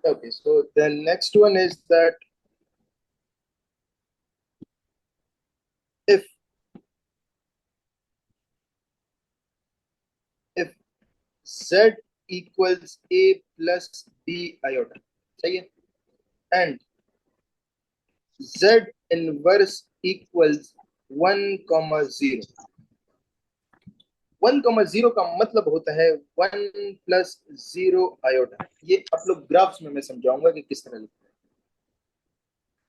Okay, so the next one is that if z equals a plus b iota, सही है, and z inverse equals 1,0. 1,0 का मतलब होता है 1+0 आयोटा। ये आप लोग ग्राफ्स में मैं समझाऊंगा कि किस तरह लिखते हैं।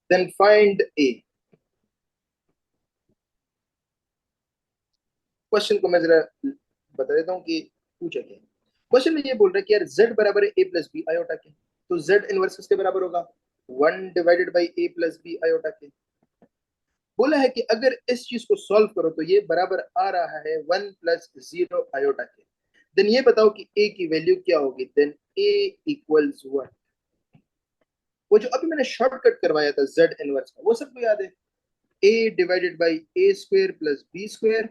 देन फाइंड ए। क्वेश्चन को मैं जरा बता देता हूँ कि पूछा क्या है। क्वेश्चन में ये बोल रहा है कि यार z बराबर है a प्लस बी आयोटा के, तो z इनवर्स किसके बराबर होगा? 1/a+b आयोटा के। बोला है कि अगर इस चीज को सॉल्व करो तो ये बराबर आ रहा है 1+0 आयोटा के। देन ये बताओ कि a की वैल्यू क्या होगी? Then a equals 1। वो जो अभी मैंने शॉर्टकट करवाया था z इनवर्स का, वो सबको याद है? a divided by a square plus b square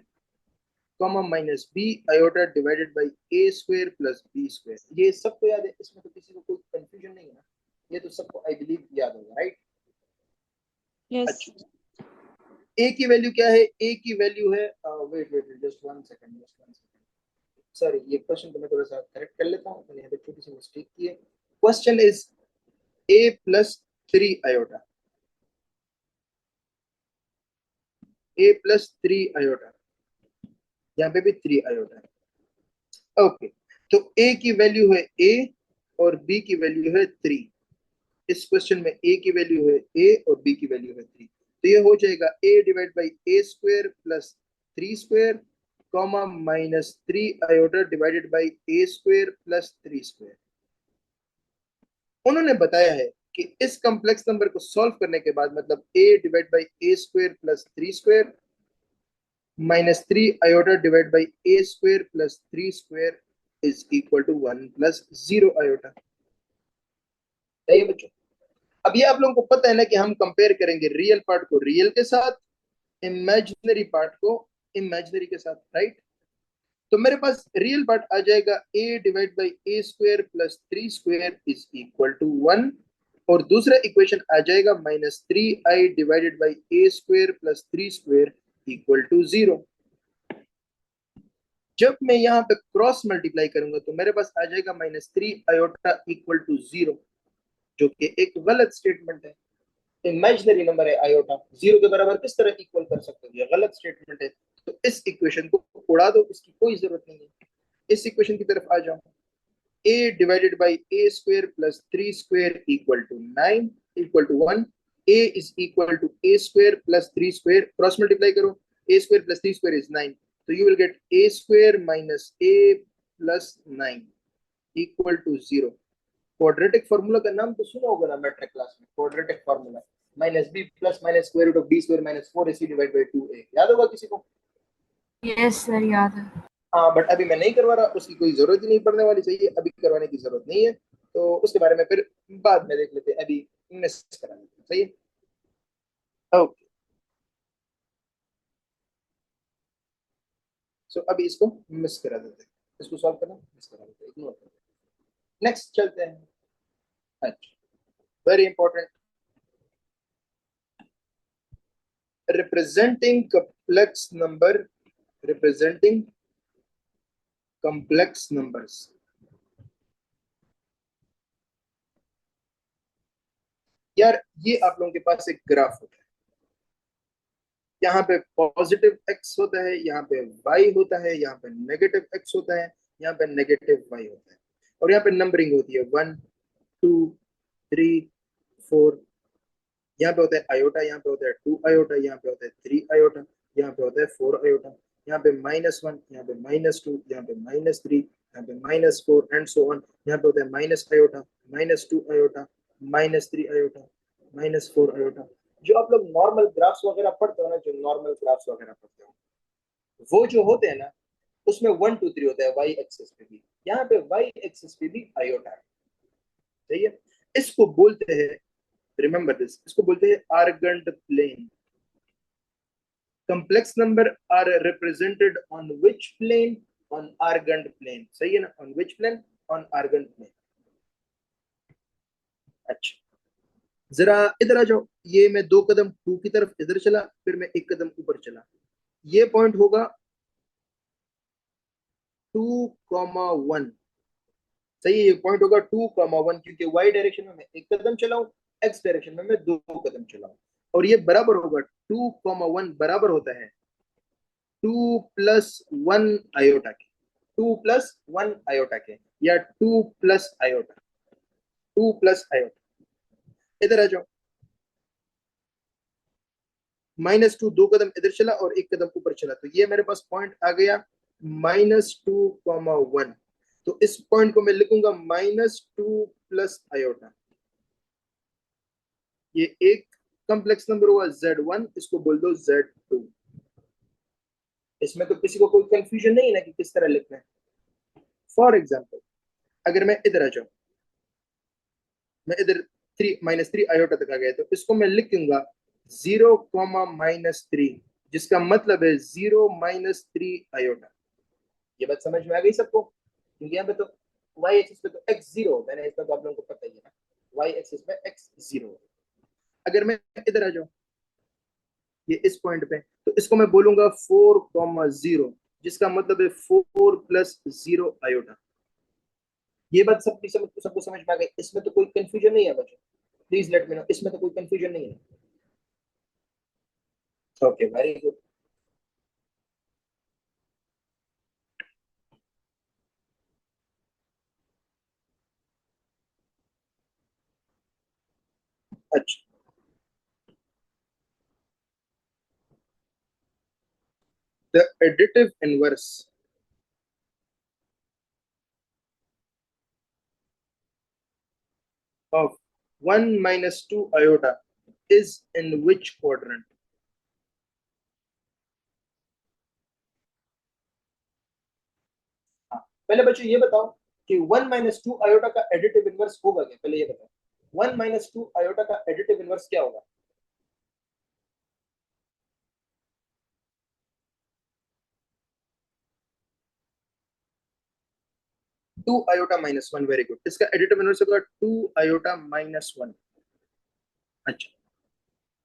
comma minus b iota divided by a square plus b square. ये सबको याद है, इसमें तो किसी को कोई कंफ्यूजन नहीं है ना? ये तो सबको आई बिलीव याद होगा, राइट? यस। अच्छा, a की वैल्यू क्या है? a की वैल्यू है, wait wait just one second, sorry, ये क्वेश्चन को मैं थोड़ा सा करेक्ट कर लेता हूँ, मैंने यहाँ पे छोटी सी मिस्टेक की है। Question is a+3 iota, a+3 iota, यहाँ पे भी 3 आयोटा है। ओके, तो a की वैल्यू है a और b की वैल्यू है 3। इस क्वेश्चन में a की वैल्यू है a और b की वैल्यू है 3, तो ये हो जाएगा a divide by a square plus 3 square comma minus 3 iota divided by a square plus 3 square. उन्होंने बताया है कि इस कॉम्प्लेक्स नंबर को सॉल्व करने के बाद मतलब a divide by a square plus 3 square minus 3 iota divide by a square plus 3 square is equal to 1+0 iota. सही है बच्चों? अब ये आप लोगों को पता है ना कि हम कंपेयर करेंगे रियल पार्ट को रियल के साथ, इमेजिनरी पार्ट को इमेजिनरी के साथ, राइट? तो मेरे पास रियल पार्ट आ जाएगा a divide by a square plus 3 square is equal to 1, और दूसरा इक्वेशन आ जाएगा -3i divided by a square plus 3 square equal to 0। जब मैं यहाँ पे क्रॉस मल्टीप्लाई करूंगा तो मेरे पास आ जाएगा -3 आयोटा इक्वल टू 0, जो कि एक गलत स्टेटमेंट है। इमेजिनरी नंबर है आयोटा, 0 के बराबर किस तरह इक्वल कर सकते हो? ये गलत स्टेटमेंट है। तो इस इक्वेशन को उड़ा दो, इसकी कोई जरूरत नहीं है। इस इक्वेशन की तरफ आ जाओ। a divided by a square plus 3 square equal to 9 equal to 1। a is equal to a square plus 3 square, cross multiply करो, a square plus 3 square is 9, तो you will get a square minus a plus 9 equal to 0। Quadratic formula का नाम तो सुना होगा ना matric class में, quadratic formula -b plus minus square root of b square minus 4ac divide by 2a, याद होगा किसी को? यस सर, याद है। हाँ, बट अभी मैं नहीं करवा रहा, उसकी कोई जरूरत ही नहीं पड़ने वाली, चाहिए अभी करवाने की जरूरत नहीं है, तो उसके बारे में फिर बाद में देख लेते हैं, अभी मिस करा लेते हैं, सही है? ओके, सो अभी इसको मिस करा देते हैं, इसको सॉल्व करना मिस करा देते हैं, इग्नोर करते हैं, नेक्स्ट चलते हैं। अच्छा, very important, representing complex number, representing complex numbers. यार ये आप लोगों के पास एक ग्राफ होता है, यहाँ पे पॉजिटिव x होता है, यहाँ पे y होता है, यहाँ पे नेगेटिव x होता है, यहाँ पे नेगेटिव y होता है, और यहाँ पे नंबरिंग होती है 1 2 3 4। यहाँ पे होता है आयोटा, यहाँ पे होता है 2 आयोटा, यहाँ पे होता है 3 आयोटा, यहाँ पे होता है 4 आयोटा, यहाँ पे -1, यहाँ पे -2, यहाँ पे -3, यहाँ पे -4 एंड सो ऑन। यहाँ पे होता है minus iota, -2 iota, -3 iota, -4 iota. जो आप लोग नॉर्मल ग्राफ्स वगैरह पढ़ते हो ना, जो नॉर्मल ग्राफ्स वगैरह पढ़ते हो, वो जो होते हैं ना, उसमें 1 2 3 होता है वाई एक्सिस पे भी, यहाँ पे वाई एक्सिस पे भी आयोटा है। सही है? इसको बोलते हैं, रिमेंबर दिस, इसको बोलते हैं Argand plane. complex number are represented on which plane? On argand plane। सही है ना? on which plane? on argand plane। अच्छा, जरा इधर आ जाओ। ये मैं 2 कदम टू की तरफ इधर चला, फिर मैं 1 कदम ऊपर चला। ये पॉइंट होगा 2,1। सही है, ये पॉइंट होगा 2,1, क्योंकि वाई डायरेक्शन में मैं 1 कदम चलाऊं, एक्स डायरेक्शन में मैं 2 कदम चलाऊं। और ये बराबर होगा 2,1 बराबर होता है 2+1 आयोटा के। 2+1 आयोटा के, या 2+आयोटा, 2+आयोटा। इधर आ जाओ। -2 2 कदम इधर चला और 1 कदम ऊपर चला, तो ये मेरे पास पॉइंट आ गया -2,1। तो इस पॉइंट को मैं लिखूंगा -2+आयोटा। ये एक कॉम्प्लेक्स नंबर हुआ Z1, इसको बोल दो Z2। इसमें तो किसी को कोई कंफ्यूजन नहीं है ना कि किस तरह लिखना है। फॉर एग्जाम्पल, अगर मैं इधर आ जाऊं, मैं इधर -3 आयोटा तक आ गया, तो इसको मैं लिखूंगा 0, -3, जिसका मतलब है 0-3 आयोटा। ये बात समझ में आ गई सबको? क्योंकि यहाँ पे तो वाई एक्सिस पे तो एक्स जीरो होता है ना, इसका तो आप लोगों को पता ही है ना। वाई एक्सिस पे एक्स जीरो। अगर मैं इधर आ जाऊं, ये इस पॉइंट पे, तो इसको मैं बोलूंगा 4,0, जिसका मतलब है 4+0 आयोटा। ये बात सबको समझ में आ गई? इसमें तो कोई कंफ्यूजन नहीं है बच्चों? प्लीज लेट मी नो, इसमें तो कोई कंफ्यूजन नहीं है? Okay, very good. अच्छा, the additive inverse of 1-2 iota is in which quadrant? हाँ, पहले बच्चों ये बताओ कि 1-2 आयोटा का एडिटिव इनवर्स होगा क्या? पहले ये बताओ, 1-2 आयोटा का एडिटिव इनवर्स क्या होगा? 2 आयोटा-1, वेरी गुड। इसका एडिटिव इनवर्स होगा 2 आयोटा-1। अच्छा,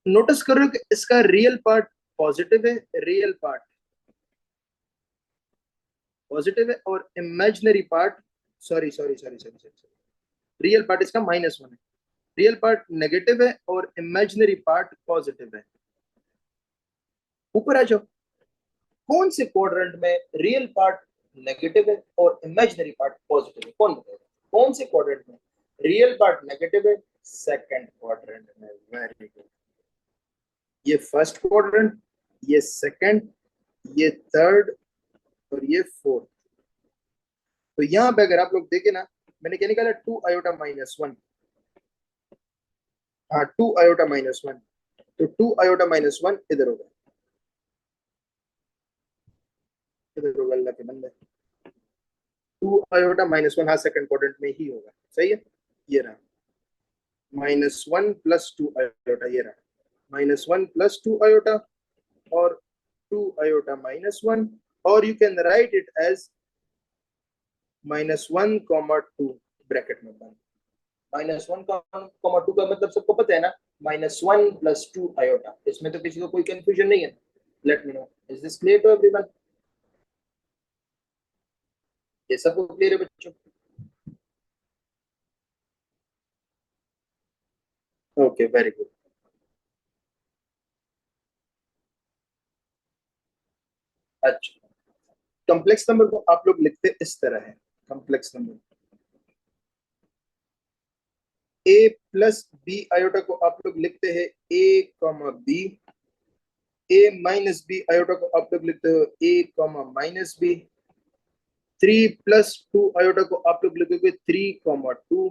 नोटिस करो कि इसका रियल पार्ट पॉजिटिव है, रियल पार्ट पॉजिटिव है, और imaginary part, sorry sorry sorry sorry sorry, real part इसका -1 है, रियल पार्ट नेगेटिव है और इमेजिनरी पार्ट पॉजिटिव है। ऊपर आ जाओ। कौन से क्वाड्रेंट में रियल पार्ट नेगेटिव है और इमेजिनरी पार्ट पॉजिटिव है? कौन बताएगा? कौन से क्वाड्रेंट में रियल पार्ट नेगेटिव है? सेकंड क्वाड्रेंट में, वेरी गुड। ये फर्स्ट क्वाड्रेंट, ये सेकंड, ये थर्ड, और ये फोर्थ। तो यहां पे अगर आप लोग देखें ना, मैंने क्या निकाला? 2 आयोटा-1। हाँ, 2 आयोटा-1। तो 2 आयोटा-1 इधर होगा, इधर होगा, अल्लाह के बंदे। 2 आयोटा-1, हाँ, सेकंड क्वाड्रेंट में ही होगा। सही है, ये रहा -1+2 आयोटा, ये रहा -1+2 आयोटा, और 2 आयोटा-1, और you can write it as -1, 2 bracket में बंद। -1, 2 का मतलब सबको पता है ना, -1+2 आयोटा। इसमें तो किसी को कोई कंफ्यूजन नहीं है? Let me know, is this clear to everyone? ये सबको क्लियर है बच्चों? Okay, very good. अच्छा, कॉम्प्लेक्स नंबर को आप लोग लिखते इस तरह है। कॉम्प्लेक्स नंबर A+B आयोटा को आप लोग लिखते हैं A, B। A-B आयोटा को आप लोग लिखते हो A, B। 3+2 आयोटा को आप लोग लिखोगे 3, 2।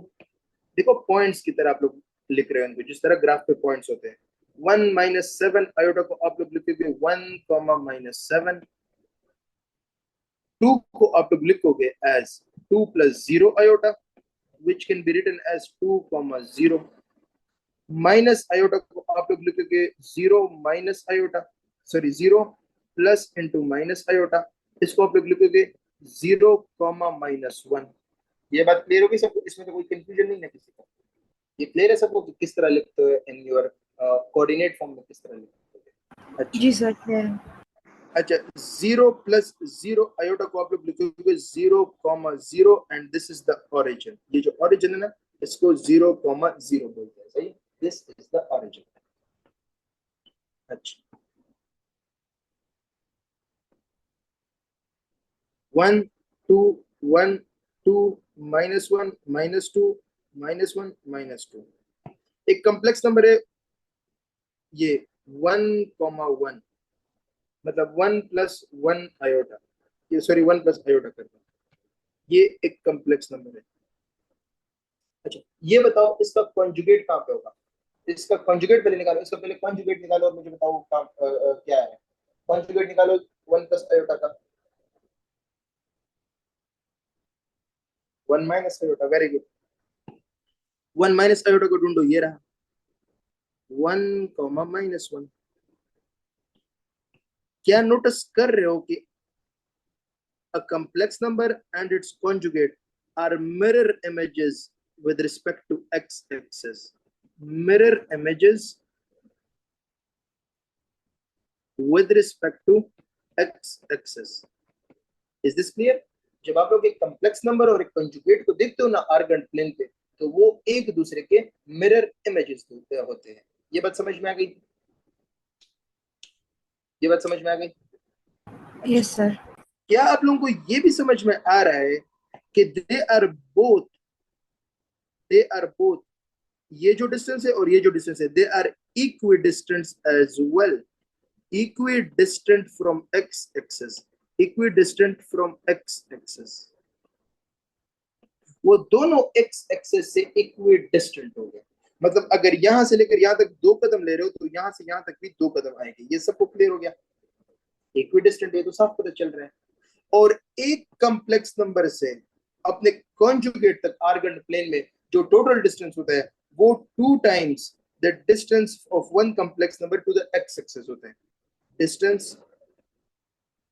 देखो, पॉइंट्स की तरह आप लोग लिख रहे हैं, जिस तरह ग्राफ पे पॉइंट्स होते हैं। 1-7 आयोटा को आप लोग लिखोगे 1, -2 को आप लोग लिखोगे एज 2+0 iota, which can be written as 2, 0। Minus iota को आप लोग लिखोगे iota, sorry, 0 plus into -iota, इसको आप लोग लिखोगे 0, -1। ये बात क्लियर होगी सबको? इसमें तो कोई कंफ्यूजन नहीं है किसी को? ये क्लियर है सबको कि किस तरह लिखते हो इन योर कोऑर्डिनेट फॉर्म में किस तरह लिखते हो? अच्छा जी सर, क्लियर है। अच्छा, 0 + 0 आयोटा को आप लोग लिखोगे 0,0 and this is the origin. ये जो ओरिजिन है ना, इसको 0,0 बोलते हैं, सही। This is the origin. अच्छा, 1 2 1 2 -1 -2 -1 -2 एक कॉम्प्लेक्स नंबर है ये। 1,1 मतलब 1 + 1 आयोटा, ये सॉरी 1 + आयोटा करता हूं, ये एक कॉम्प्लेक्स नंबर है। अच्छा, ये बताओ इसका कॉन्जुगेट कहाँ पे होगा? इसका कॉन्जुगेट पहले निकालो, इसका पहले कॉन्जुगेट निकालो और मुझे बताओ क्या है। कॉन्जुगेट निकालो 1 + आयोटा का। 1 - आयोटा, वेरी गुड। 1 - आयोटा को ढूंढो, ये रहा 1, -1। क्या नोटिस कर रहे हो कि a complex number and its conjugate are mirror images with respect to x-axis? Mirror images with respect to x-axis. Is this clear? जब आप लोग एक कॉम्प्लेक्स नंबर और एक कंजुगेट को देखते हो ना आर्गन प्लेन पे, तो वो एक दूसरे के मिरर इमेजेस होते हैं। ये बात समझ में आ गई? ये बात समझ में आ गई? Yes sir. क्या आप लोगों को ये भी समझ में आ रहा है कि दे आर बोथ ये जो डिस्टेंस है और ये जो डिस्टेंस है, they are equidistant as well, equidistant from x axis, equidistant from x axis. वो दोनों एक्स एक्सेस से इक्वी डिस्टेंट हो गए। मतलब अगर यहां से लेकर यहां तक 2 कदम ले रहे हो तो यहां से यहां तक भी 2 कदम आएंगे। ये सबको क्लियर हो गया? इक्वी डिस्टेंट है तो साफ पता चल रहा है। और एक कॉम्प्लेक्स नंबर से अपने कॉन्जुगेट तक आर्गन प्लेन में जो टोटल डिस्टेंस होता है वो 2 times the distance of one complex number to the x axis होता है। Distance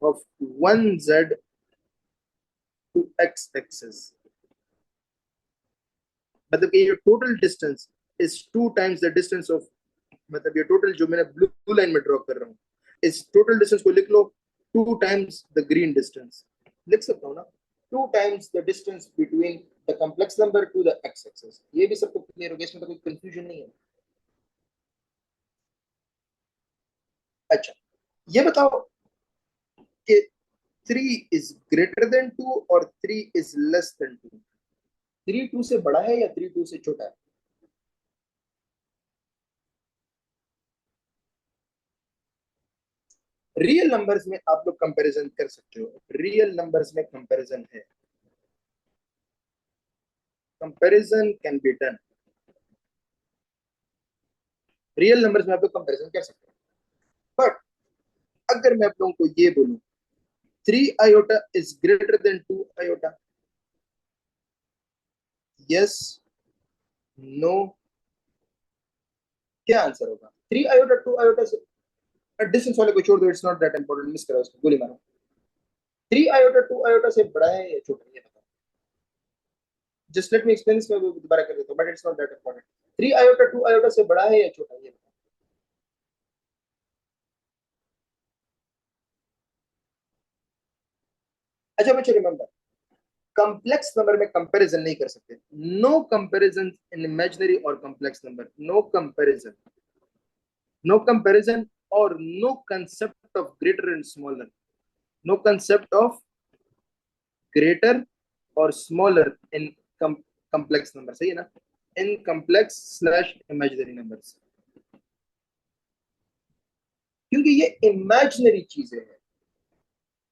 of one zed to x axis, मतलब कि ये total distance is 2 times the distance of, मतलब ये टोटल जो मैंने ब्लू लाइन में ड्रॉ कर रहा हूँ, इस टोटल डिस्टेंस को लिख लो 2 टाइम्स द ग्रीन डिस्टेंस। लिख सकता हूँ ना? 2 times the distance between the complex number to the x axis. ये भी सबको क्लियर हो गया, इसमें तो कोई कंफ्यूजन नहीं है। अच्छा, ये बताओ कि 3 is greater than 2 और 3 is less than 2। 3 2 से बड़ा है या 3 2 से छोटा है? रियल नंबर्स में आप लोग कंपैरिजन कर सकते हो, रियल नंबर्स में कंपैरिजन है, comparison can be done. Real numbers में आप लोग कंपैरिजन कर सकते हो। बट अगर मैं आप लोगों को ये बोलूं 3 iota is greater than 2 iota, yes, no, क्या आंसर होगा? 3 आयोटा 2 आयोटा से, डिस्टेंस वाले को छोड़ दो, it's not that important, miss करो उसको, गोली मारो। 3 आयोटा 2 आयोटा से बड़ा है या छोटा है, ये बताओ। Just let me explain this, मैं दोबारा कर देता हूँ, but it's not that important. 3 iota 2 iota से बड़ा है या छोटा है, ये बताओ। अच्छा बच्चे रिमेंबर, कॉम्प्लेक्स नंबर में कंपैरिजन नहीं कर सकते। नो कंपैरिजन इन इमेजिनरी और complex number, no comparison, no comparison, और no concept of greater and smaller, no concept of greater और स्मॉलर इन कॉम्प्लेक्स नंबर, सही है ना? In complex slash imaginary numbers, क्योंकि ये इमेजिनरी चीजें हैं,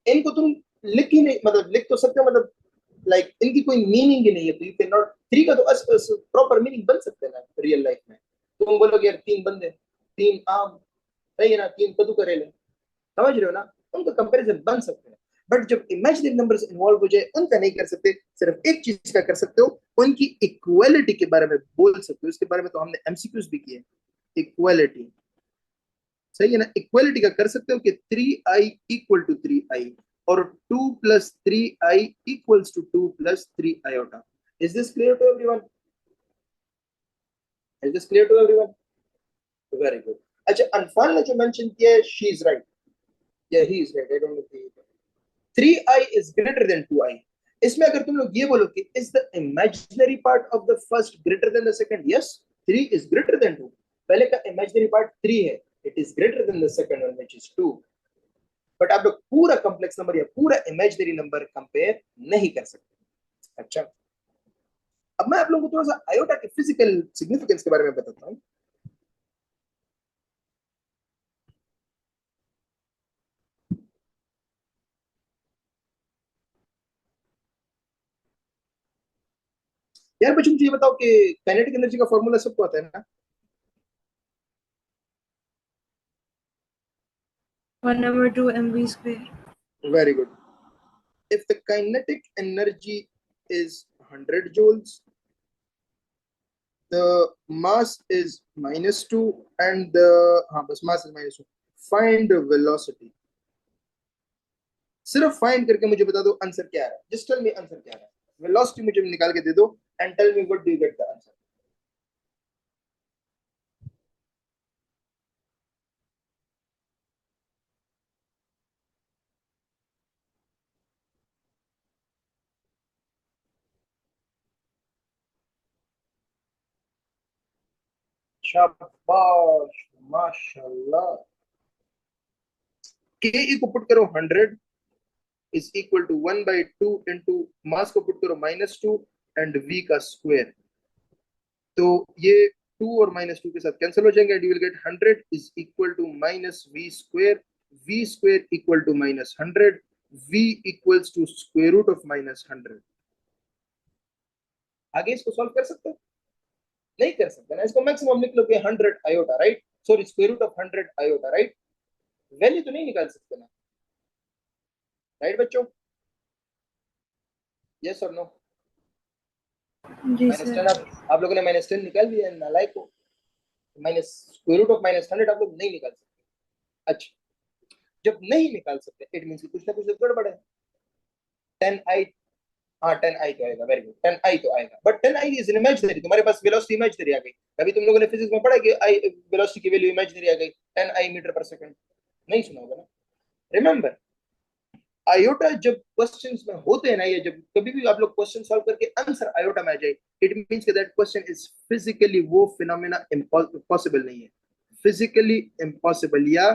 इनको तुम लिख ही नहीं, मतलब लिख तो सकते हो, मतलब लाइक इनकी कोई मीनिंग ही नहीं है, तो यू कैन नॉट। 3 का तो प्रॉपर मीनिंग बन सकते हैं ना रियल लाइफ में। तुम बोलोगे यार 3 बंदे, 3 आम, सही है ना, 3 कद्दू करेले, समझ रहे हो ना? उनका कंपैरिजन बन सकते हैं। बट जब इमेजिनरी नंबर्स इन्वॉल्व हो जाए उनका नहीं कर सकते। सिर्फ एक चीज का कर सकते हो, उनकी इक्वालिटी के बारे में बोल सकते हो। इसके बारे में तो हमने एमसीक्यूज भी किए, इक्वालिटी, सही है ना? इक्वालिटी का कर सकते हो कि 3i = 3i और 2 + 3i = 2 + 3 iota. Is this clear to everyone? Is this clear to everyone? Very good. अच्छा, अनफान ने जो मेंशन किया है शी इज राइट या he is right, I don't know, 3i is greater than 2i। इसमें अगर तुम लोग ये बोलो कि is the imaginary part of the first greater than the second, yes, 3 is greater than 2। पहले का imaginary part 3 है, it is greater than the second one which is 2। But आप लोग पूरा कॉम्प्लेक्स नंबर या पूरा इमेजिनरी नंबर कंपेयर नहीं कर सकते। अच्छा, अब मैं आप लोगों को थोड़ा सा आयोटा के फिजिकल सिग्निफिकेंस के बारे में बताता हूँ। यार बच्चों मुझे ये बताओ कि काइनेटिक एनर्जी का फॉर्मूला सबको आता है ना? 1/2 mv²। Very good. if the kinetic energy is 100 joules, the mass is -2 and the बस mass is -2, find the velocity। सिर्फ फाइंड करके मुझे बता दो आंसर क्या है, जस्ट टेल मी आंसर क्या है, वेलोसिटी मुझे निकाल के दे दो and tell me what do you get the answer. शाबाश, माशाल्लाह। के को पुट करो 100 इज इक्वल टू 1/2 इंटू मास को पुट करो -2 एंड v का स्क्वायर। तो ये 2 और -2 के साथ कैंसिल हो जाएंगे and you will get 100 is equal to -v square, v square equal to -100, v equals to square root of -100। आगे इसको सॉल्व कर सकते हो? नहीं कर सकते ना, इसको मैक्सिमम लिख लो कि 100 iota, right, sorry square root of 100 iota, right. Value तो नहीं निकाल सकते ना, राइट बच्चों? यस और नो? जी -10 सर। आप लोगों ने -10 निकाल दिया, नालायक को। माइनस स्क्वायर रूट ऑफ -100 आप लोग नहीं निकाल सकते। अच्छा, जब नहीं निकाल सकते इट मींस कुछ ना कुछ तो गड़बड़ है। 10i, हाँ 10i तो आएगा, वेरी गुड, 10i तो आएगा, but 10i is an imaginary, तुम्हारे पास वेलोसिटी इमेजिनरी आ गई। अभी तुम लोगों ने फिजिक्स में पढ़ा कि आई वेलोसिटी की वैल्यू इमेजिनरी आ गई, 10i मीटर पर सेकंड। नहीं सुना होगा ना? रिमेंबर, आयोटा जब क्वेश्चंस में होते हैं ना, या जब कभी भी आप लोग क्वेश्चन सॉल्व करके आंसर आयोटा में आ जाए, इट मींस कि दैट क्वेश्चन इज फिजिकली वो फिनोमेना पॉसिबल नहीं है, फिजिकली इम्पॉसिबल या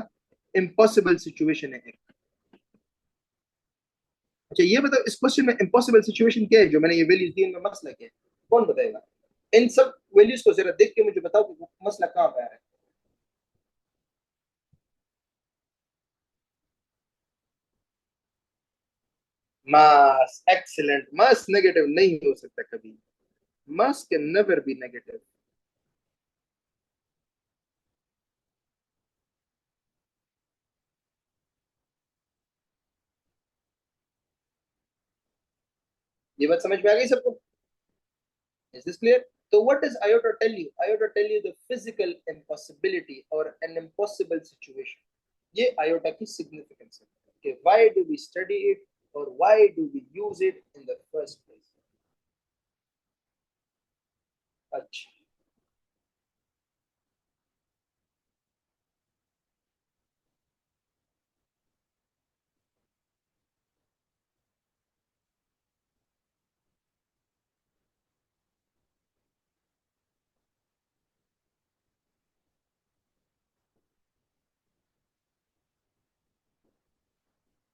इम्पॉसिबल सिचुएशन है। अच्छा ये बताओ, इस क्वेश्चन में इम्पॉसिबल सिचुएशन क्या है जो मैंने ये वैल्यूज दी, इनमें मसला क्या है? कौन बताएगा? इन सब वैल्यूज को जरा देख के मुझे बताओ कि मसला कहाँ पे आ रहा है। मास, एक्सीलेंट, मास नेगेटिव नहीं हो सकता कभी, mass can never be negative. ये बात समझ में आ गई सबको? Is this clear? तो what does iota tell you? Iota tell you the physical impossibility और एन इम्पॉसिबल सिचुएशन। ये आयोटा की सिग्निफिकेंस है कि why do we study it और why do we use it in the first place. अच्छा,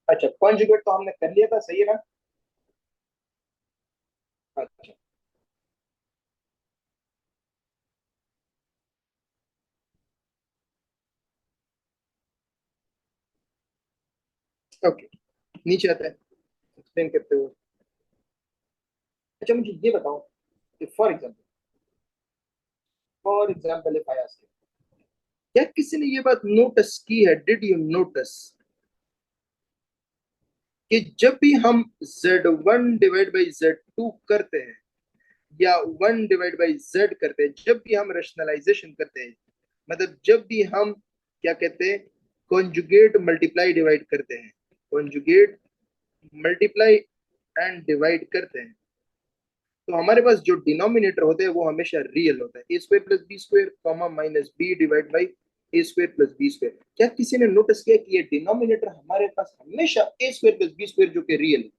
अच्छा conjugate तो हमने कर लिया था, सही है ना? अच्छा, ओके, नीचे आता है, एक्सप्लेन करते हो। अच्छा मुझे ये बताओ कि for example if I ask, क्या किसी ने ये बात नोटिस की है, डिड यू नोटिस कि जब भी हम z1 डिवाइड बाई z2 करते हैं या 1 डिवाइड बाई z करते हैं, जब भी हम रेशनलाइजेशन करते हैं, मतलब जब भी हम क्या कहते हैं, कॉन्जुगेट मल्टीप्लाई डिवाइड करते हैं, कॉन्जुगेट मल्टीप्लाई एंड डिवाइड करते हैं, तो हमारे पास जो डिनोमिनेटर होते हैं वो हमेशा रियल होता है। A square plus B square comma minus B divide by A square plus B square. क्या किसी ने नोटिस किया कि ये डिनोमिनेटर हमारे पास हमेशा A square plus B square जो कि रियल है?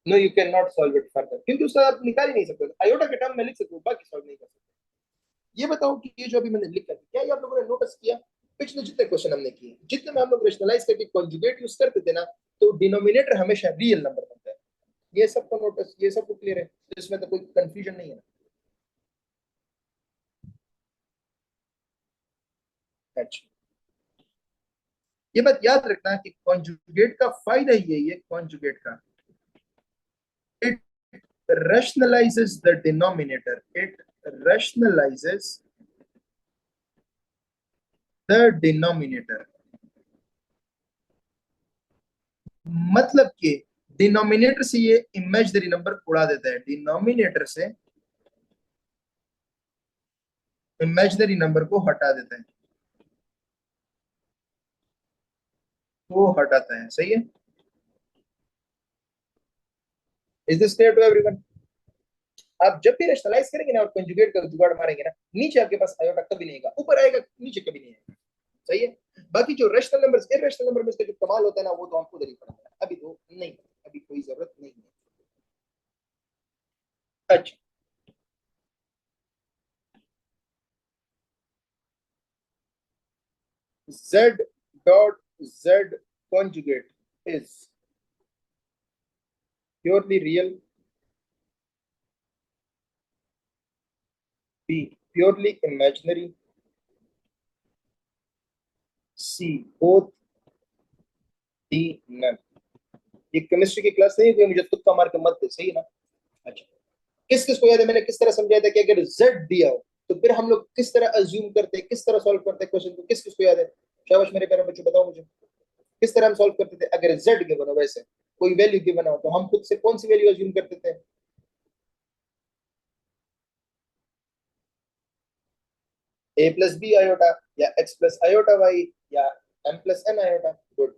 No, you can not solve it further, क्योंकि उसका आप निकाल ही नहीं सकते। आयोटा के टर्म में लिख सकते हो, बाकी सॉल्व नहीं कर सकते। ये बताओ कि ये जो अभी मैंने लिखा है, क्या ये आप लोगों ने नोटिस किया? पिछले जितने क्वेश्चन हमने किए, जितने में हम लोग रेशनलाइज करके कॉन्जुगेट यूज करते थे ना, तो डिनोमिनेटर हमेशा रियल नंबर बनता है। ये सबको नोटिस, ये सबको क्लियर है, इसमें तो कोई कंफ्यूजन नहीं है। अच्छा, ये बात याद रखना कि कॉन्जुगेट का फायदा यही है, कॉन्जुगेट का, it rationalizes the denominator, it rationalizes the denominator। मतलब कि डिनोमिनेटर से ये इमेजिनरी नंबर उड़ा देता है, डिनोमिनेटर से इमेजिनरी नंबर को हटा देता है, वो हटाता है। सही है? Is this clear to everyone? आप जब भी रेशनलाइज करेंगे ना और कंजुगेट का जुगाड़ मारेंगे ना, नीचे आपके पास आयोटा कभी नहीं आएगा, ऊपर आएगा, नीचे कभी नहीं आएगा। सही है? बाकी जो रेशनल नंबर्स, इरेशनल नंबर में इसका जो कमाल होता है ना, वो तो हमको उधर ही पड़ेगा, अभी तो नहीं, अभी कोई जरूरत नहीं है। अच्छा, z dot z conjugate is purely real, b purely imaginary, c both, d none। ये केमिस्ट्री की क्लास नहीं है, मुझे तुक्का मार के मत दे। सही है ना? अच्छा, किस किस को याद है मैंने किस तरह समझाया था कि अगर z दिया हो तो फिर हम लोग किस तरह अज्यूम करते हैं, किस तरह सॉल्व करते हैं क्वेश्चन को? किस किस को याद है? शाबाश मेरे प्यारे बच्चों, बताओ मुझे, किस तरह हम सॉल्व करते थे अगर z गिवन हो? वैसे कोई वैल्यू गिवन हो तो हम खुद से कौन सी वैल्यू अज्यूम करते थे? ए प्लस बी आयोटा, या एक्स प्लस आयोटा वाई, या M plus N iota. Good.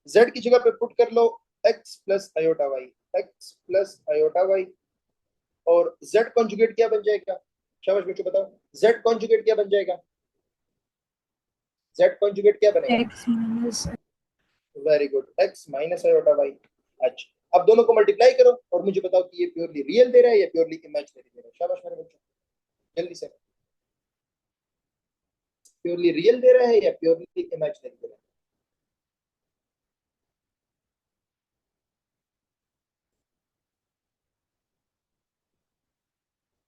Z की जगह पे पुट कर लो X plus iota Y, X plus iota Y. और जेड कॉन्जुगेट क्या बन जाएगा? शाबाश बच्चों बताओ, जेड कॉन्जुगेट क्या बन जाएगा? जेड कॉन्जुगेट क्या बनेगा? X minus. Very good, x minus iota y. अच्छा, अब दोनों को मल्टीप्लाई करो और मुझे बताओ कि ये प्योरली रियल दे रहा है या प्योरली इमेजिनरी दे रहा है? शाबाश मेरे बच्चों, जल्दी से, प्योरली रियल दे रहा है या प्योरली इमेजिनरी दे रहा है?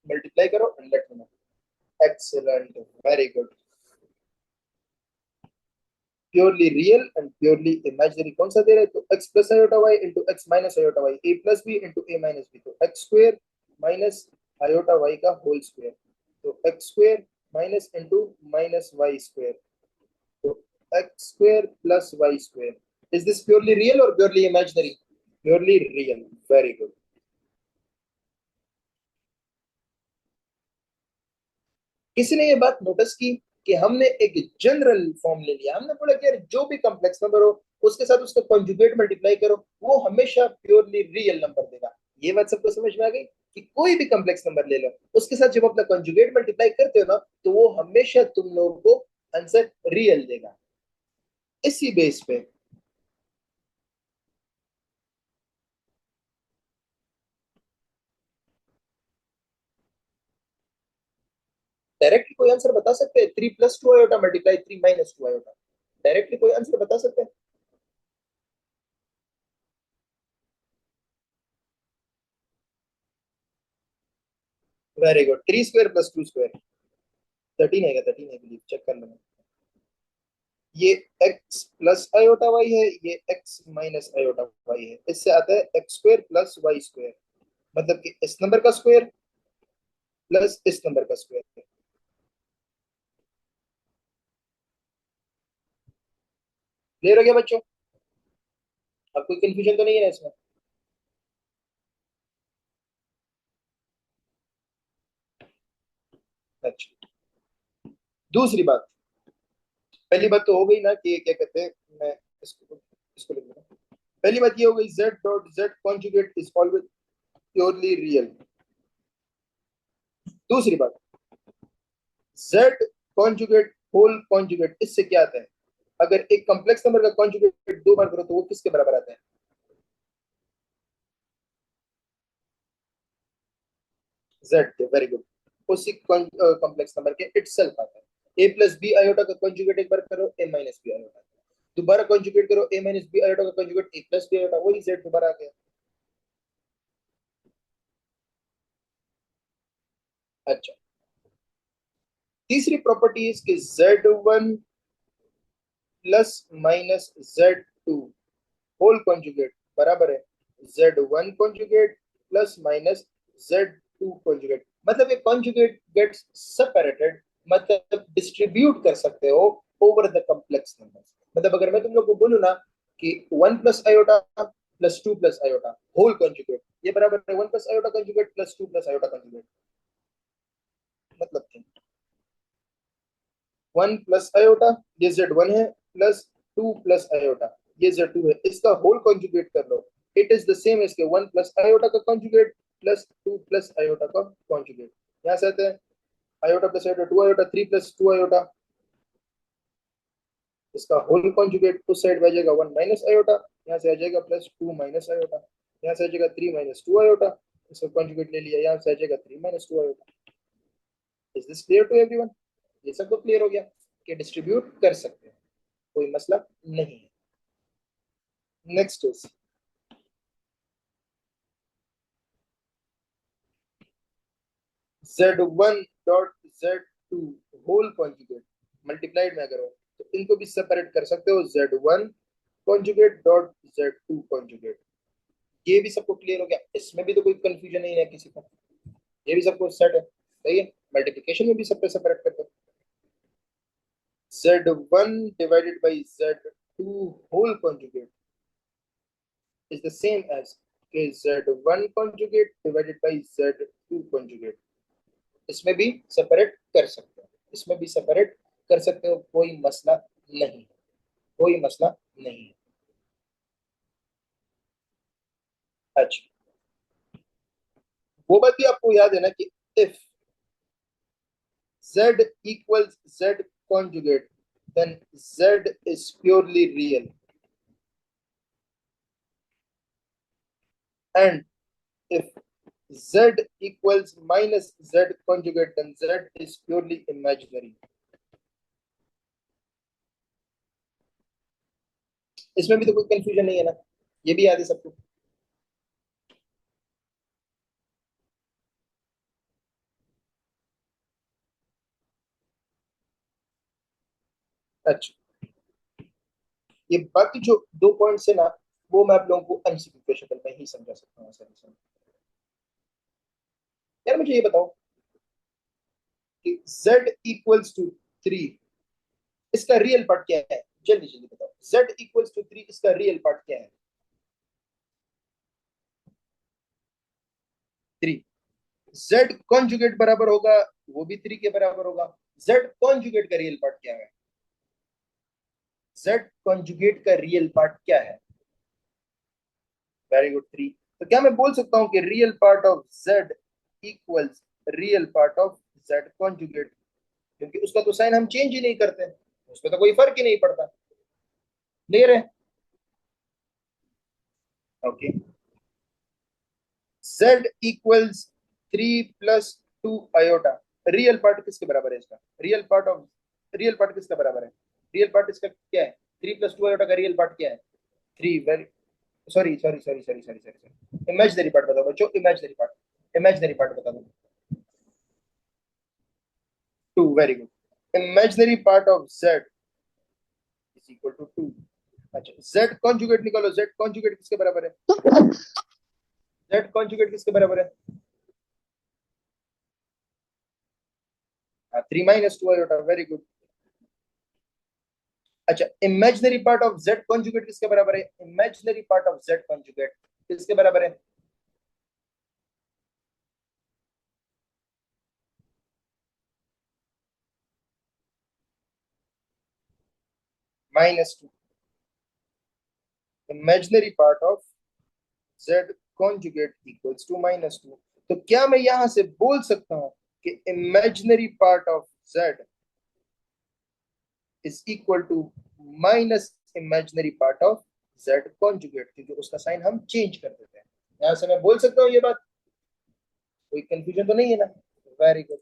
मल्टीप्लाई करो and let me know. Excellent, very good. Purely real and purely imaginary कौन सा दे रहा है? तो X plus iota Y into x minus iota Y, A plus B into A minus B, तो X square minus iota Y का whole square, तो X square minus into minus Y square, तो X square plus Y square. Is this purely real और purely imaginary? Purely real, very good. किसी ने ये बात notice की कि हमने एक जनरल फॉर्म ले लिया, हमने बोला कि यार जो भी कॉम्प्लेक्स नंबर हो उसके साथ उसका कॉन्जुगेट मल्टीप्लाई करो, वो हमेशा प्योरली रियल नंबर देगा। ये बात सबको समझ में आ गई कि कोई भी कॉम्प्लेक्स नंबर ले लो, उसके साथ जब अपना कॉन्जुगेट मल्टीप्लाई करते हो ना, तो वो हमेशा तुम लोगों को आंसर रियल देगा। इसी बेस पे डायरेक्टली कोई आंसर बता सकते हैं? 3 + 2 आयोटा मल्टीप्लाई 3 - 2 आयोटा, डायरेक्टली कोई आंसर बता सकते हैं? वेरी गुड, 3² + 2², 13 है क्या? 13 है बिलीव, चेक कर लो। ये x प्लस आयोटा वाई है, ये x माइनस आयोटा वाई है, इससे आता है x square plus Y square, मतलब कि इस नंबर का स्क्वायर प्लस इस नंबर का स्क्वायर। क्लियर हो गया बच्चों? अब कोई कंफ्यूजन तो नहीं है ना इसमें? अच्छा, दूसरी बात, पहली बात तो हो गई ना कि क्या कहते हैं, मैं इसको इसको लिख दूंगा। पहली बात ये हो गई, z dot z conjugate is always purely real. दूसरी बात, z कॉन्जुगेट होल कॉन्जुगेट, इससे क्या आता है? अगर एक कॉम्प्लेक्स नंबर का कॉन्जुगेट 2 बार करो तो वो किसके बराबर आता है? z के, वेरी गुड। उसी कॉम्प्लेक्स नंबर के इटसेल्फ आता है। a प्लस बी आयोटा का कॉन्जुगेट एक बार करो, a माइनस बी आयोटा, दोबारा कॉन्जुगेट करो a माइनस बी आयोटा का conjugate a plus B iota, वही z दोबारा आ गया। अच्छा, तीसरी प्रॉपर्टी है कि z1 plus minus z2 whole conjugate बराबर है z1 conjugate plus minus z2 conjugate. मतलब ये कॉन्जुगेट गेट्स सेपरेटेड, मतलब डिस्ट्रीब्यूट कर सकते हो ओवर द कॉम्प्लेक्स नंबर्स। मतलब अगर मैं तुम लोग को बोलूं ना कि 1 plus iota plus 2 plus iota whole conjugate, ये बराबर है 1 plus iota conjugate plus 2 plus iota conjugate. मतलब क्या? 1 प्लस आयोटा, ये z1 है, प्लस 2 प्लस आयोटा, ये z2 है, इसका होल कॉन्जुगेट कर लो। It is the same as के 1 प्लस आयोटा का कॉन्जुगेट प्लस 2 प्लस आयोटा का कॉन्जुगेट। यहां से आते हैं iota plus iota 2 iota, 3 plus 2 iota, इसका होल कॉन्जुगेट उस साइड में आ जाएगा 1 माइनस आयोटा, यहाँ से आ जाएगा प्लस 2 माइनस आयोटा, यहाँ से आ जाएगा 3 माइनस 2 आयोटा, इसका कॉन्जुगेट ले लिया, यहाँ से आ जाएगा 3 minus 2 iota. Is this clear to everyone? ये सबको क्लियर हो गया कि डिस्ट्रीब्यूट कर सकते हैं, कोई मसला नहीं है। Next is z1 dot z2 whole conjugate multiplied में अगर हो तो इनको भी सेपरेट कर सकते हो, z1 conjugate dot z2 conjugate. ये भी सबको क्लियर हो गया, इसमें भी तो कोई कंफ्यूजन नहीं है किसी को, ये भी सबको सेट है, सही है। मल्टीप्लिकेशन में भी सब पे सेपरेट करते हो, z1 divided by z2 whole conjugate is the same as z1 conjugate divided by z2 conjugate। इसमें भी सेपरेट कर सकते हो, इसमें भी सेपरेट कर सकते हो, कोई मसला नहीं, कोई मसला नहीं। अच्छा, वो बात भी आपको याद है ना कि if z equals z conjugate then z is purely real and if z equals minus z conjugate then z is purely imaginary। इसमें भी तो कोई कंफ्यूजन नहीं है ना, ये भी याद है सबको? अच्छा, ये बाकी जो 2 पॉइंट्स है ना, वो मैं आप लोगों को एमसीक्यू क्वेश्चन में ही समझा सकता हूँ आसानी से। यार मुझे ये बताओ कि z इक्वल्स टू 3, इसका रियल पार्ट क्या है? जल्दी जल्दी बताओ, z इक्वल्स टू 3 इसका रियल पार्ट क्या है? 3। z कॉन्जुगेट बराबर होगा, वो भी 3 के बराबर होगा। z कॉन्जुगेट का रियल पार्ट क्या है? z कॉन्जुगेट का रियल पार्ट क्या है? Very good, 3। तो क्या मैं बोल सकता हूं कि real part of z equals real part of z conjugate? क्योंकि उसका तो साइन हम चेंज ही नहीं करते, उसमें तो कोई फर्क ही नहीं पड़ता। क्लियर है? Okay, z equals 3 plus 2 iota, real part किसके बराबर है इसका? Real part of, real part किसका बराबर है? रियल पार्ट इसका क्या है? 3 प्लस 2 आयोटा का रियल पार्ट क्या है? 3। Very sorry sorry sorry sorry sorry sorry, imaginary part बताओ बच्चों, इमेजिनरी पार्ट, इमेजिनरी पार्ट बता दो। 2, very good. Imaginary part of z is equal to 2। अच्छा, z कॉन्जुगेट निकालो, z कॉन्जुगेट किसके बराबर है? z कॉन्जुगेट किसके बराबर है? 3 माइनस 2 आयोटा, वेरी गुड। अच्छा, imaginary part of z conjugate किसके बराबर है? Imaginary part of z conjugate किसके बराबर है? -2। Imaginary part of z conjugate equals to -2। तो क्या मैं यहां से बोल सकता हूं कि imaginary part of z is equal to minus imaginary part of z conjugate, क्योंकि उसका साइन हम चेंज कर देते हैं। यहां से मैं बोल सकता हूँ ये बात, कोई कंफ्यूजन तो नहीं है ना? Very good.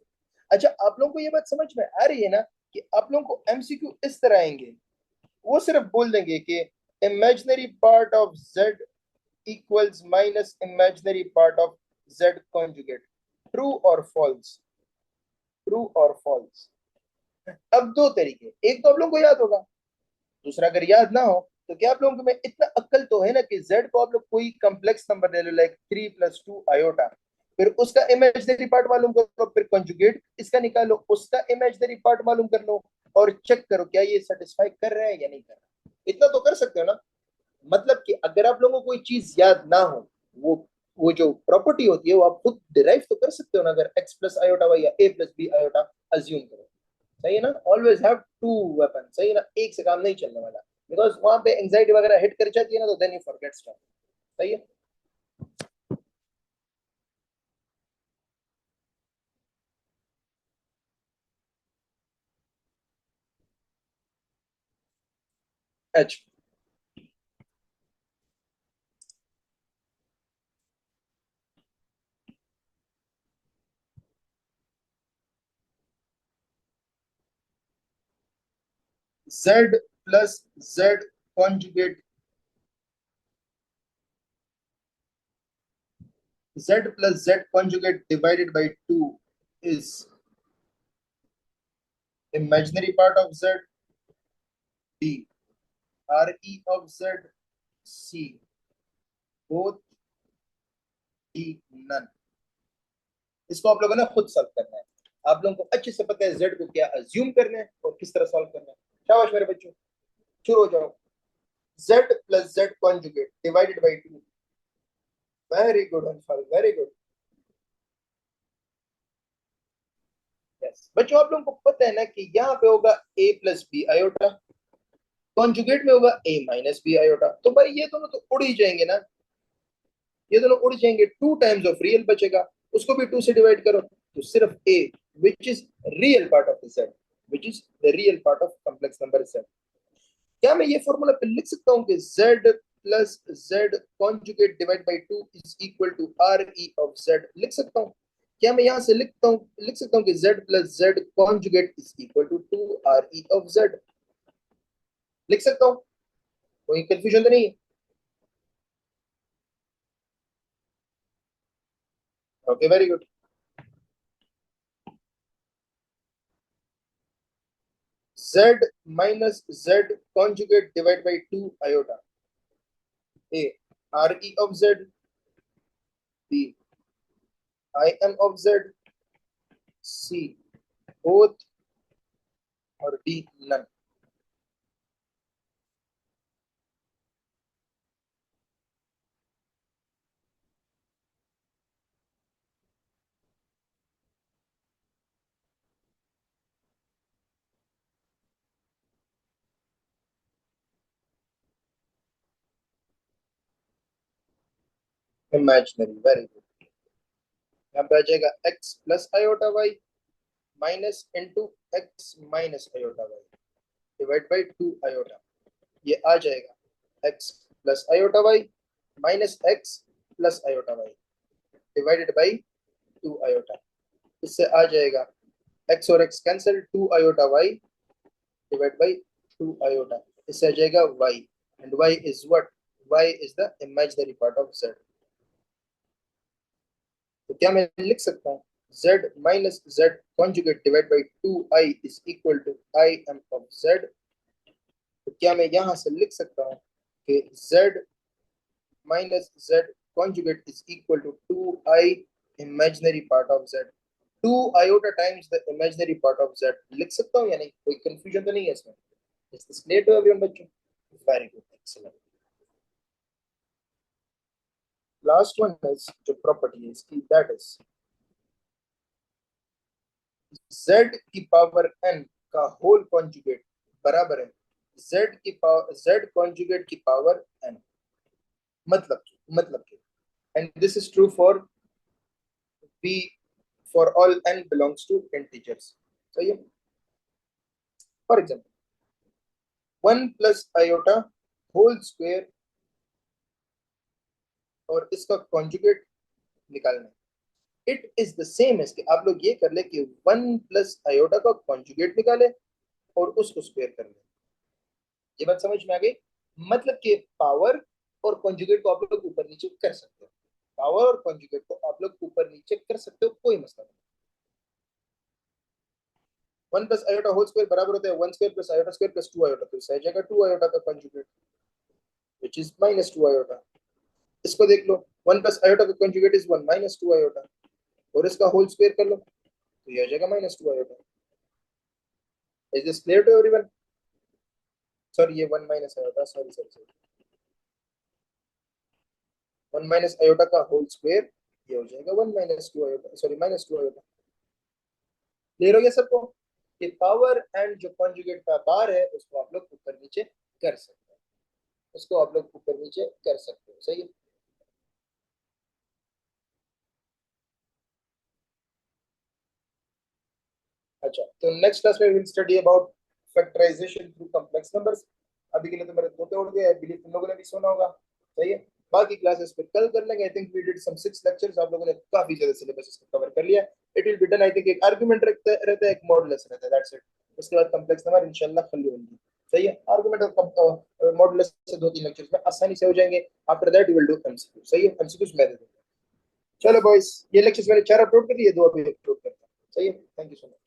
अच्छा, आप लोगों को ये बात समझ में आ रही है ना कि आप लोगों को एमसीक्यू इस तरह आएंगे, वो सिर्फ बोल देंगे कि imaginary part of z equals minus imaginary part of z conjugate, true और फॉल्स, ट्रू और फॉल्स। अब दो तरीके, एक तो आप लोगों को याद होगा, दूसरा अगर याद ना हो तो क्या आप लोगों में इतना अक्ल तो है ना कि z को आप लोग कोई कॉम्प्लेक्स नंबर ले लो, लाइक 3 + 2 आयोटा, फिर उसका इमेजिनरी पार्ट मालूम करो, फिर कंजुगेट इसका निकालो, उसका इमेजिनरी पार्ट मालूम कर लो, और चेक करो क्या ये सेटिस्फाई कर रहा है या नहीं कर रहा। इतना तो कर सकते हो ना? मतलब कि अगर आप लोगों को कोई चीज याद ना हो, वो जो प्रॉपर्टी होती है वो आप खुद डिराइव तो कर सकते हो ना, अगर x प्लस आयोटा वाई या a plus B iota assume करो। सही है ना? ऑलवेज हैव टू वेपन, सही है ना? एक से काम नहीं चलने वाला, बिकॉज वहां पे एंग्जाइटी वगैरह हिट कर जाती है ना, तो देन यू फॉरगेट स्टफ। सही है? अच्छा, z plus z conjugate, z plus z conjugate divided by 2 is imaginary part of z, b re of z, c both, d none। इसको आप लोगों ने खुद सॉल्व करना है। आप लोगों को अच्छे से पता है z को क्या अज्यूम करना है और किस तरह सॉल्व करना है। शाबाश मेरे बच्चों, शुरू हो जाओ। z plus z conjugate divided by 2। Very good Anfal, very good. Yes बच्चों, आप लोगों को पता है ना कि यहाँ पे होगा a plus B iota, conjugate में होगा a माइनस बी आयोटा, तो भाई ये दोनों तो उड़ ही जाएंगे ना, ये दोनों उड़ जाएंगे। 2 टाइम्स ऑफ रियल बचेगा, उसको भी 2 से डिवाइड करो, तो सिर्फ a which is real part of the set, which is the real part of complex number set. क्या मैं ये फॉर्मूला पे लिख सकता हूँ कि z plus z conjugate divide by 2 is equal to R E of z? लिख सकता हूँ? क्या मैं यहाँ से लिख सकता हूँ कि z plus z conjugate is equal to 2 re of z? लिख सकता हूँ? कोई कंफ्यूजन तो नहीं है? Okay, very good. z minus z conjugate divided by 2 iota, a re of z, b im of z, c both, और d none। Imaginary, very good. यहाँ पे आ जाएगा x plus iota y minus into x minus iota y divide by 2 iota. ये आ जाएगा x plus iota y minus x plus iota y divided by 2 iota. इससे आ जाएगा x और x cancel, 2 iota y divide by 2 iota. इससे आ जाएगा y, and y is what? y is the imaginary part of z। तो क्या मैं लिख सकता हूँ z minus z conjugate divide by 2i is equal to I M of z? तो क्या मैं यहाँ से लिख सकता हूँ कि z minus z conjugate is equal to 2i imaginary part of z, 2 iota times the imaginary part of z? लिख सकता हूँ या नहीं? कोई कंफ्यूजन तो नहीं है इसमें? Is this clear to everyone बच्चों? Very good, excellent. Last one is जो प्रॉपर्टी है इसकी, दैट इज z की पावर n का होल कॉन्जुगेट बराबर है z की पावर z कॉन्जुगेट की पावर n। मतलब कि and this is true for v for all n belongs to integers. सही है। For example 1 plus iota whole square और इसका कॉन्जुगेट निकालना है। It is the same as कि आप लोग ये कर ले कि 1 प्लस आयोटा का कॉन्जुगेट निकाले और उसको स्क्वायर कर ले। ये बात समझ में आ गई? मतलब कि पावर और कॉन्जुगेट को आप लोग ऊपर नीचे कर सकते हो। पावर और कॉन्जुगेट को आप लोग ऊपर नीचे कर सकते हो, कोई मसला नहीं। 1 प्लस आयोटा होल स्क्वायर बराबर होता है 1 square plus iota square plus 2 iota, तो इससे आ जाएगा 2 आयोटा का conjugate which is minus 2 iota. इसको देख लो, 1 प्लस आयोटा का कॉन्जुगेट इज 1 माइनस 2 आयोटा, और इसका होल स्क्वायर कर लो तो ये आ जाएगा minus 2 iota. Is this clear to everyone? Sorry, ये 1 minus iota, sorry sorry sorry, 1 minus iota का होल स्क्वायर, ये हो जाएगा 1 minus 2 iota, sorry minus 2 iota. Clear हो गया सबको? कि पावर एंड जो कॉन्जुगेट का बार है उसको आप लोग ऊपर नीचे कर सकते हैं, उसको आप लोग ऊपर नीचे कर सकते हो। सही है। अच्छा, तो नेक्स्ट क्लास में will study about factorization through complex numbers. अभी के लिए तो मेरे तोते उड़ गए, आई बिलीव तुम लोगों ने भी सुना होगा। सही है। बाकी क्लासेस पे कल कर लेंगे। I think we did some 6 lectures, आप लोगों ने काफी ज्यादा सिलेबस इसको कवर कर लिया। It will be done, I think एक आर्गुमेंट रहता है, एक मॉडुलस रहता है, दैट्स इट। उसके बाद कॉम्प्लेक्स नंबर इंशाल्लाह खली होंगी। सही है। आर्गुमेंट और मॉडुलस से 2-3 लेक्चर्स में आसानी से हो जाएंगे। After that you will do MCQ. सही है। एमसीक्यूज मैं दे दूंगा। चलो बॉयज, ये लेक्चर्स मैंने 4 अपलोड कर दिए, 2 अभी अपलोड करता हूँ। सही है। Thank you so much.